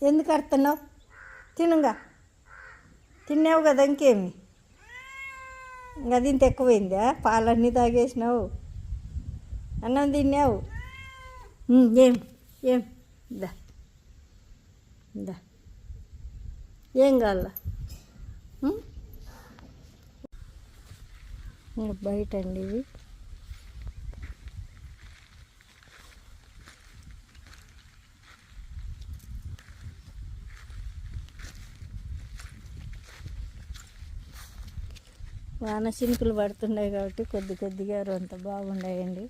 ఎందుకు అడుతున్నావు? తినుగా, తిన్నావు కదా, ఇంకేమి ఇంకా దీంతో ఎక్కువైందా? పాలన్నీ తాగేసినావు, అన్నం తిన్నావు. ఏం ఏం దా దా ఏం కావాల? బయట అండి ఇవి. వాన చినుకులు పడుతున్నాయి కాబట్టి కొద్ది కొద్దిగా అంత బాగున్నాయండి.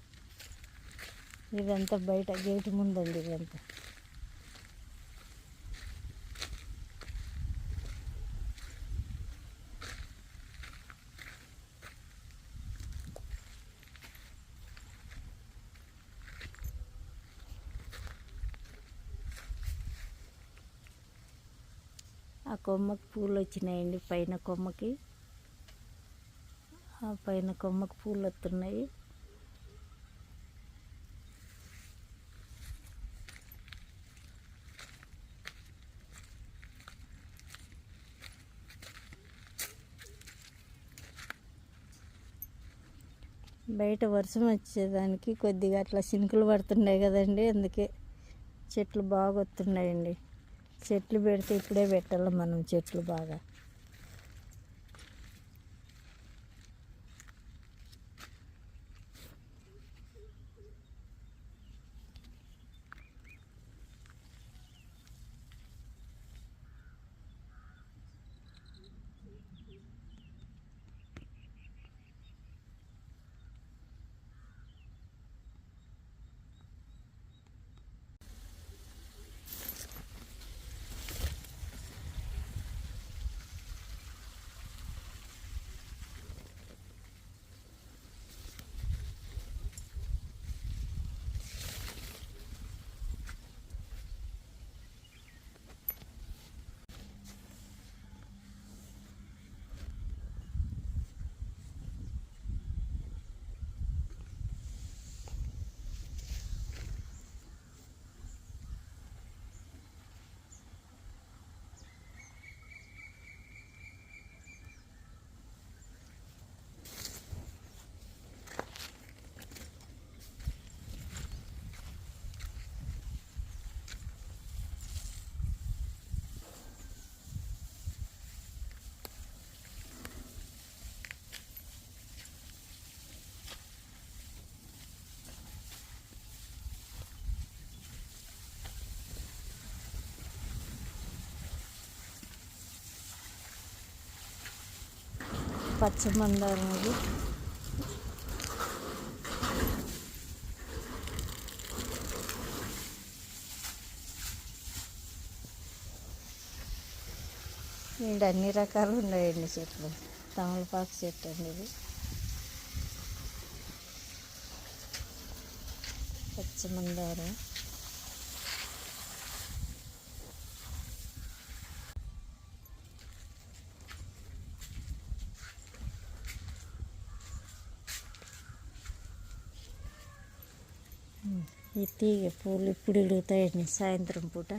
ఇదంతా బయట గేటు ముందండి. ఇదంతా ఆ కొమ్మకి పూలు వచ్చినాయండి. పైన కొమ్మకి, ఆ పైన కొమ్మకి పూలు వస్తున్నాయి. బయట వర్షం వచ్చేదానికి కొద్దిగా అట్లా చినుకులు పడుతున్నాయి కదండి, అందుకే చెట్లు బాగా వస్తున్నాయండి. చెట్లు పెడితే ఇప్పుడే పెట్టాలి మనం చెట్లు బాగా. పచ్చ మందారం ఇది. ఇక్కడ అన్ని రకాలు ఉన్నాయండి చెట్లు. తమలపాకు చెట్టు అండి ఇది. పచ్చ మందారం, ఈ తీగ పూలు ఇప్పుడు ఇడుగుతాయండి సాయంత్రం పూట.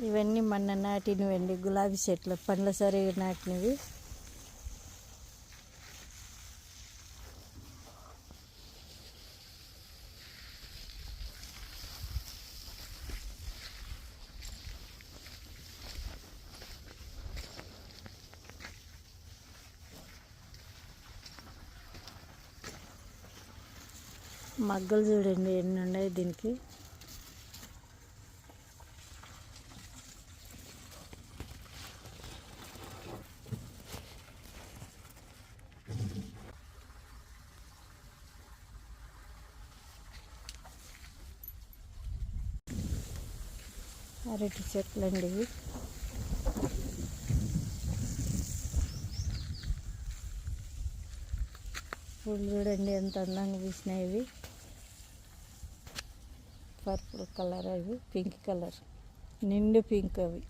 ఇవన్నీ మొన్న నాటినవండి, గులాబీ చెట్లు, పండ్ల సరి నాటినవి. మగ్గలు చూడండి ఎన్ని ఉన్నాయి దీనికి. అరటి చెట్లు అండి ఇవి. పూలు చూడండి ఎంత అందంగా పూసినాయి. ఇవి పర్పుల్ కలర్, అవి పింక్ కలర్, నిండు పింక్ అవి.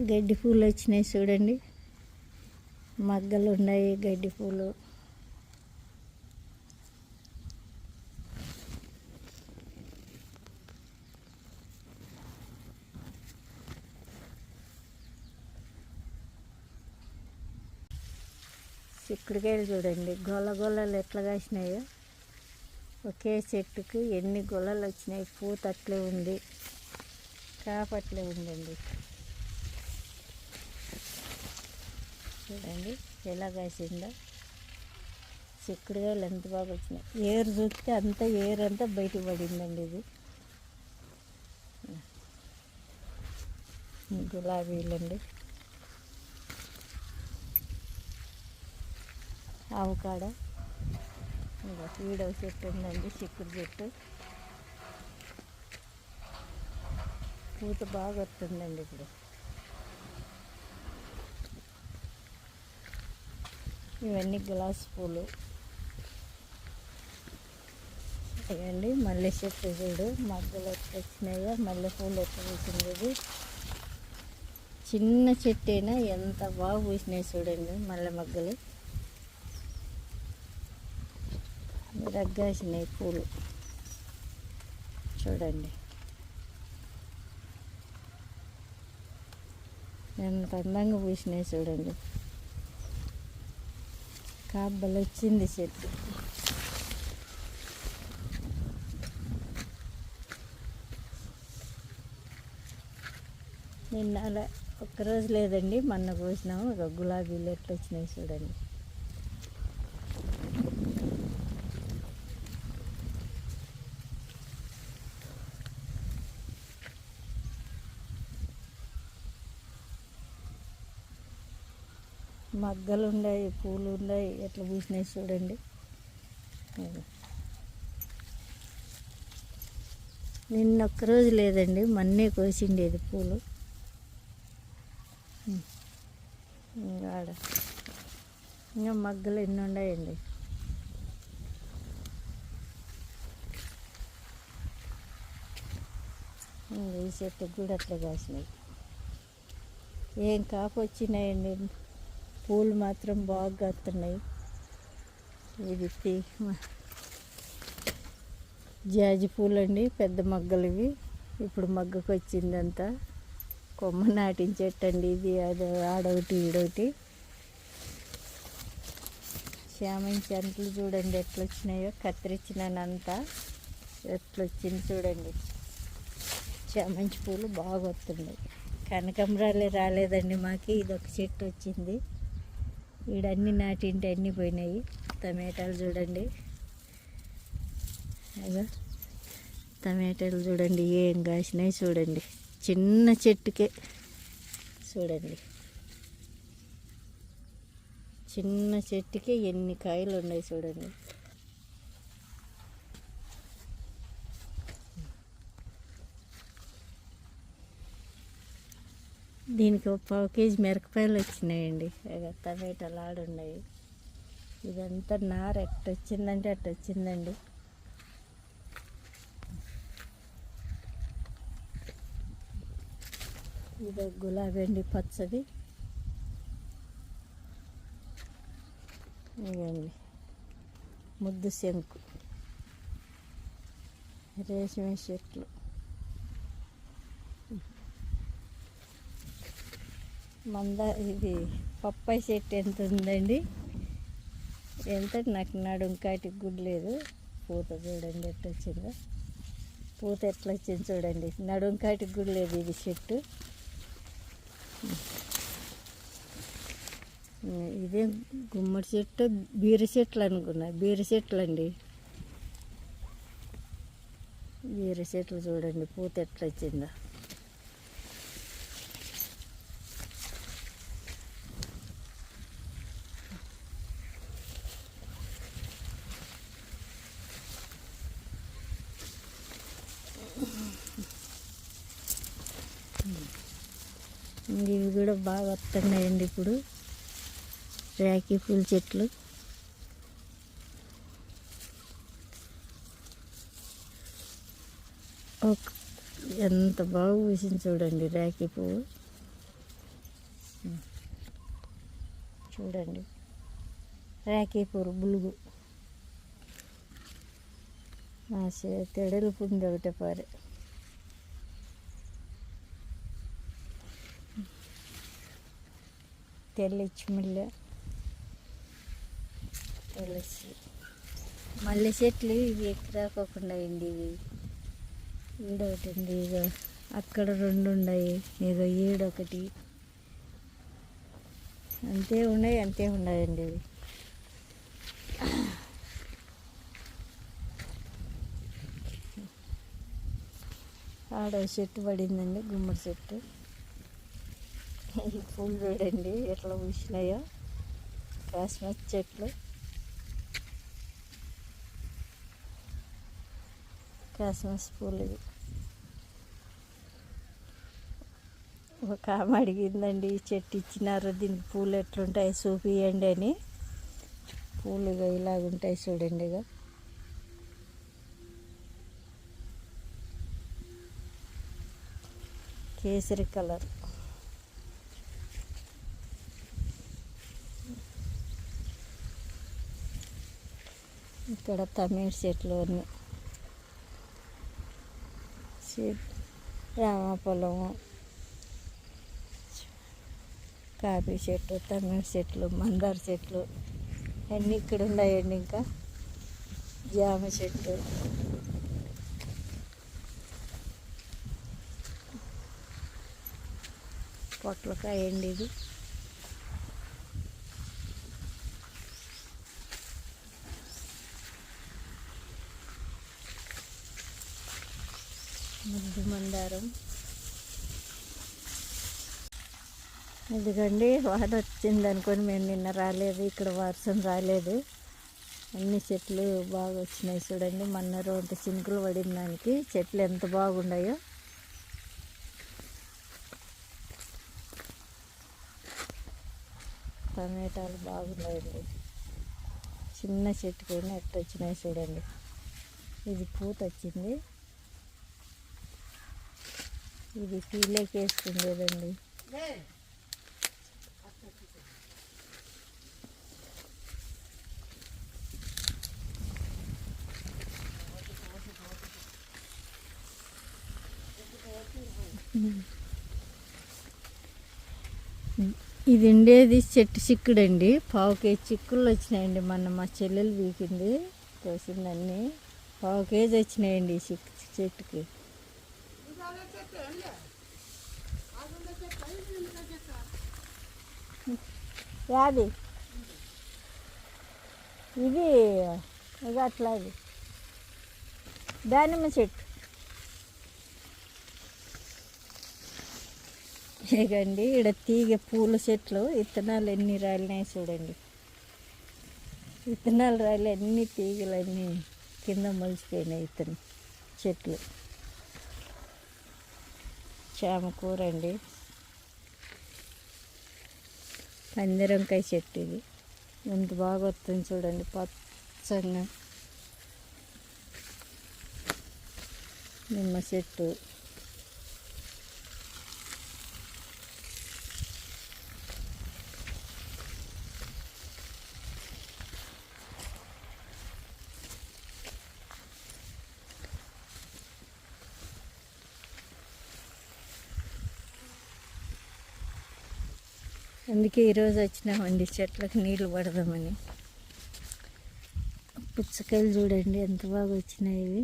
గడ్డి పూలు వచ్చినాయి చూడండి, మగ్గలు ఉన్నాయి గడ్డి పూలు. చిక్కుడుకాయలు చూడండి, గొల్లలు ఎట్లా కాసినాయో. ఒకే చెట్టుకు ఎన్ని గొల్లలు వచ్చినాయి. పూత అట్లే ఉంది, కాపట్లే ఉందండి. చూడండి ఎలా కాసిందో. చిక్కుడుకాయలు ఎంత బాగా వచ్చినాయి. ఏరు చూస్తే ఏరు అంతా బయటకు పడిందండి. ఇది గులాబీలండి. ఆవుకాడ ఈడవ చెట్టు ఉందండి, చిక్కుడు చెట్టు. పూత బాగా వస్తుందండి ఇప్పుడు. ఇవన్నీ గ్లాస్ పూలు. ఇవ్వండి మల్లె చెట్టు చూడు, మగ్గలు ఎట్లా వచ్చినాయో, మల్లె పూలు ఎట్లా పూసింది. ఇది చిన్న చెట్టు అయినా ఎంత బాగా పూసినాయి చూడండి మల్లె మగ్గలు. రగ్గాసినాయి పూలు చూడండి ఎంత అందంగా పూసినాయి చూడండి. కాబ్బలు వచ్చింది చెట్టు. నిన్న అలా ఒక్కరోజు లేదండి, మొన్న కోసినాము. ఒక గులాబీలు ఎట్లా వచ్చినాయి చూడండి. మగ్గలు ఉన్నాయి, పూలు ఉన్నాయి, ఎట్లా పూసినాయి చూడండి. నిన్న ఒక్కరోజు లేదండి, మొన్నే కోసిండేది పూలు. ఆడ ఇంకా మగ్గలు ఎన్ని ఉన్నాయండి. ఈ చెట్టుకు కూడా అట్లా కాసినాయి. ఏం కాపు వచ్చినాయండి. పూలు మాత్రం బాగా కాస్తున్నాయి. ఇది జాజి పూలు అండి, పెద్ద మగ్గలు ఇవి. ఇప్పుడు మగ్గకు వచ్చిందంతా. కొమ్మ నాటిన చెట్టు అండి ఇది. అది ఆడొకటి ఈడొకటి. చామంతి అంట్లు చూడండి ఎట్లా వచ్చినాయో. కత్తిరించినంతా ఎట్లా వచ్చింది చూడండి. చామంతి పూలు బాగా వస్తున్నాయి. కనకాంబరాలే రాలేదండి మాకు. ఇదొక చెట్టు వచ్చింది. ఈడన్నీ నాటింటే అన్నీ పోయినాయి. టమాటాలు చూడండి, అదో టమాటాలు చూడండి ఏం కాసినాయి చూడండి. చిన్న చెట్టుకే చూడండి, చిన్న చెట్టుకే ఎన్ని కాయలు ఉన్నాయి చూడండి. దీనికి ఒక 1/2 కేజీ మిరపకాయలు వచ్చినాయండి. టమాటాలు ఆడున్నాయి. ఇదంతా నార ఎట్ట వచ్చిందంటే అట్ట వచ్చిందండి. ఇది గులాబీ అండి, పచ్చది. ఇవ్వండి ముద్దు శంకు, రేషమి చెట్లు. ఇది పప్పాయి చెట్టు ఎంత ఉందండి, ఎంత నాకు నడుంకాటికి కూడా లేదు. పూత చూడండి ఎట్లా వచ్చిందో. పూత ఎట్లా వచ్చింది చూడండి, నడుంకాటికి కూడా లేదు ఇది చెట్టు. ఇదే గుమ్మడి చెట్టు, బీర చెట్లు అనుకున్నా, బీర చెట్లు అండి. బీర చెట్లు చూడండి పూత ఎట్లా వచ్చిందో. ఇవి కూడా బాగా వస్తున్నాయండి ఇప్పుడు, రేకి పూల చెట్లు. ఎంత బాగా పూసింది చూడండి రేకి పువ్వు. చూడండి రేకి పువ్వు బులుగు. మా తెడలు పుండి ఒకటే పారే. తెల్లచ్చి తెల్లచ్చి మల్లె చెట్లు ఇవి ఎక్కరాకోకుండా అండి. ఇవి ఈడొకటి అండి, ఇక అక్కడ 2 ఉన్నాయి, ఇక ఈడొకటి, అంతే ఉన్నాయండి ఇవి. ఆడ చెట్టు పడిందండి, గుమ్మడి చెట్టు. ఈ పూలు చూడండి ఎట్లా పూసినాయో, కాశ్మీర్ చెట్లు. కాశ్మీర్ పూలు ఇవి. ఒక ఆమె అడిగిందండి, చెట్టు ఇచ్చినారు దీనికి పూలు ఎట్లుంటాయి చూపియండి అని. పూలు ఇలాగుంటాయి చూడండి. ఇక కేసరి కలర్. ఇక్కడ తమిళ చెట్లు అన్నీ, రామపొలము, కాఫీ చెట్లు, తమిళ చెట్లు, మందార చెట్లు అన్నీ ఇక్కడ ఉన్నాయండి. ఇంకా జామ చెట్టు, పొట్లకాయ అండి ఇది. ముద్దు మందారం. ఎందుకండి వాన వచ్చింది అనుకొని మేము నిన్న రాలేదు, ఇక్కడ వర్షం రాలేదు. అన్ని చెట్లు బాగా వచ్చినాయి చూడండి. మొన్న 2 చినుకులు పడిన దానికి చెట్లు ఎంత బాగున్నాయో. టమాటాలు బాగున్నాయండి. చిన్న చెట్టుకైనా ఎట్లా వచ్చినాయి చూడండి. ఇది పూత వచ్చింది, ఇది పీలేకి వేసుకుండేదండి. ఇది ఉండేది చెట్టు చిక్కుడండి. 1/2 కేజీ చిక్కుళ్ళు వచ్చినాయండి. మొన్న మా చెల్లెలు వీకింది, కోసిందన్నీ. 1/2 కేజీ వచ్చినాయండి ఈ చెట్టుకి. యాది ఇది ఇక అట్లాది దానిమ్మ చెట్టు. ఇకండి ఇక్కడ తీగ పూల చెట్లు విత్తనాలు ఎన్ని రాలినాయి చూడండి. విత్తనాలు రాలి అన్ని తీగలన్నీ కింద మొలిచిపోయినాయి. విత్తనం చెట్లు. చామకూర అండి, పందిరంకాయ చెట్టు. ఇది ఎంత బాగా వస్తుంది చూడండి, పచ్చగా. నిమ్మ చెట్టు, అందుకే ఈరోజు వచ్చినామండి చెట్లకు నీళ్ళు పడదామని. పుచ్చకాయలు చూడండి ఎంత బాగా వచ్చినాయి. ఇవి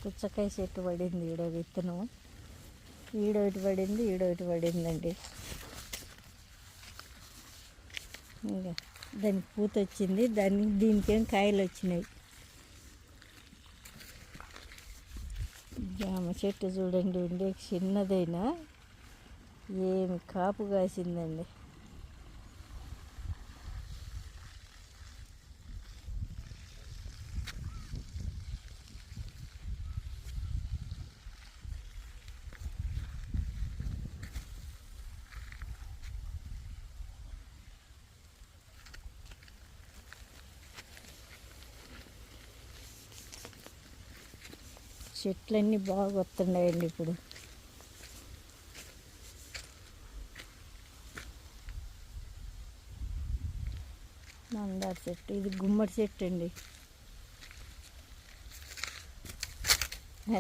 పుచ్చకాయ చెట్టు పడింది ఈడ విత్తనం. ఈడొకటి పడింది, ఈడొకటి పడిందండి. ఇంకా దానికి పూత వచ్చింది, దీనికేం కాయలు వచ్చినాయి. జామ చెట్టు చూడండి, ఉండే చిన్నదైనా ఏమి కాపు కాసిందండి. చెట్లన్నీ బాగా వస్తున్నాయండి ఇప్పుడు. మందార చెట్టు, ఇది గుమ్మడి చెట్టు అండి.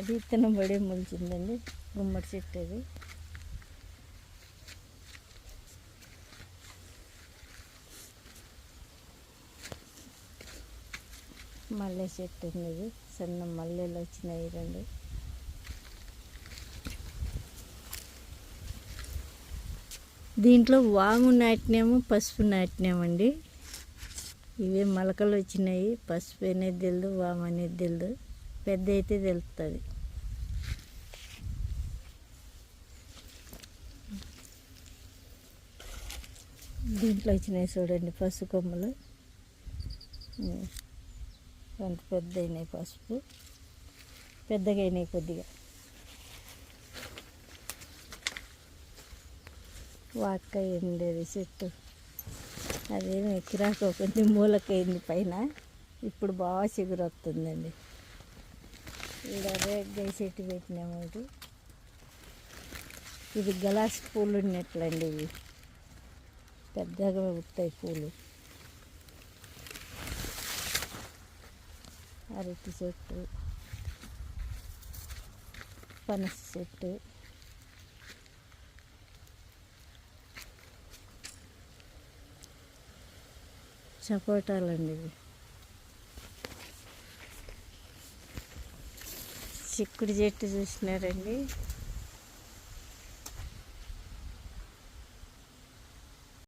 అది ఇత్తనం పడే మొలిచిందండి, గుమ్మడి చెట్టు అది. మల్లె చెట్టు ఉంది, ఇది సన్న మల్లెలు వచ్చినాయి 2. దీంట్లో వాము నాటినాము, పసుపు నాటినామండి. ఇవే మొలకలు వచ్చినాయి. పసుపు అనేది తెలియదు, వాము అనేది తెలియదు. పెద్ద అయితే తెలుస్తుంది. దీంట్లో వచ్చినాయి చూడండి పసుపు కొమ్మలు. ఎంత పెద్ద అయినాయి, పసుపు పెద్దగా అయినాయి కొద్దిగా. వాక్కాయ ఉండేది చెట్టు, అదేమి ఎక్కిరాక కొంచెం మూలకైంది పైన. ఇప్పుడు బాగా చిగురు వస్తుందండి. ఇక్కడ రేగ్గాయ చెట్టు పెట్టినాము. ఇది గలాస్ పూలు ఉన్నట్లండి. ఇవి పెద్దగా వస్తాయి పూలు. అరటి చెట్టు, పనస చెట్టు, సపోటాలండి. ఇవి చిక్కుడు చెట్టు చూసినారండి.